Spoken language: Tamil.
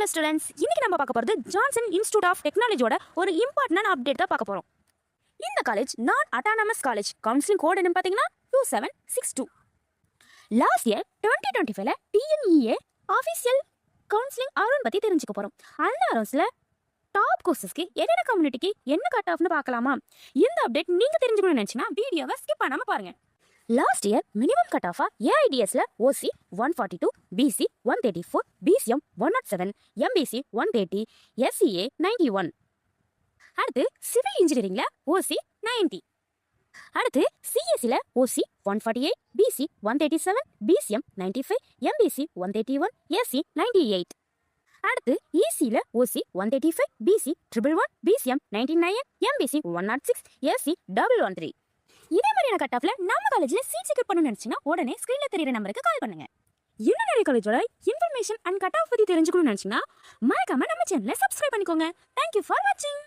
ஹலோ ஸ்டூடெண்ட்ஸ், இன்னைக்கு நம்ம பார்க்க போகிறது ஜான்சன் இன்ஸ்டிடியூட் ஆஃப் டெக்னாலஜியோட ஒரு இம்பார்ட்டன்ட் அப்டேட் தான் பார்க்க போகிறோம். இந்த காலேஜ் நான் அட்டானமஸ் காலேஜ். கவுன்சிலிங் கோட் என்னன்னு பார்த்தீங்கன்னா 2762. லாஸ்ட் இயர் 2025ல டிஎன்இஏ ஆஃபீஷியல் கவுன்சிலிங் அரௌண்ட் பற்றி தெரிஞ்சுக்க போகிறோம். அந்த அரௌண்ட்ஸில் டாப் கோர்சஸ்க்கு என்னென்ன கம்யூனிட்டிக்கு என்ன கட் ஆஃப்னு பார்க்கலாமா? இந்த அப்டேட் நீங்கள் தெரிஞ்சுக்கணும்னு நினச்சிங்கன்னா வீடியோவை ஸ்கிப் பண்ணாமல் பாருங்கள். லாஸ்ட் இயர் மினிமம் கட் ஆஃபா ஏஐடிஎஸ்ல ஓசி 142, பிசி 134, பிசிஎம் 107, எம்பிசி 130, எஸ்சிஏ 91. அடுத்து சிவில் இன்ஜினியரிங்ல ஓசி 90. அடுத்து சிஎஸ்சில ஓசி 148, பிசி 137, பிசிஎம் 95, எம்பிசி 131, எஸ்சி 98. அடுத்து இசியில ஓசி 135, பிசி 111, பிசிஎம் 99, எம்பிசி 106, எஸ்சி 113. இதே மாதிரியான கட் ஆஃப்ல நம்ம காலேஜ்ல சீட் செக்யூர் பண்ணணும்னு நினைச்சீங்கன்னா உடனே ஸ்கிரீன்ல தெரியுற நம்பருக்கு கால் பண்ணுங்க. இன்னும் நிறைய காலேஜோட இன்ஃபர்மேஷன் அண்ட் கட் ஆஃப் பத்தி தெரிஞ்சுக்கணும்னு நினைச்சீங்கன்னா மறக்காம நம்ம சேனலை சப்ஸ்கிரைப் பண்ணிக்கோங்க. தேங்க்யூ ஃபார் வாட்சிங்.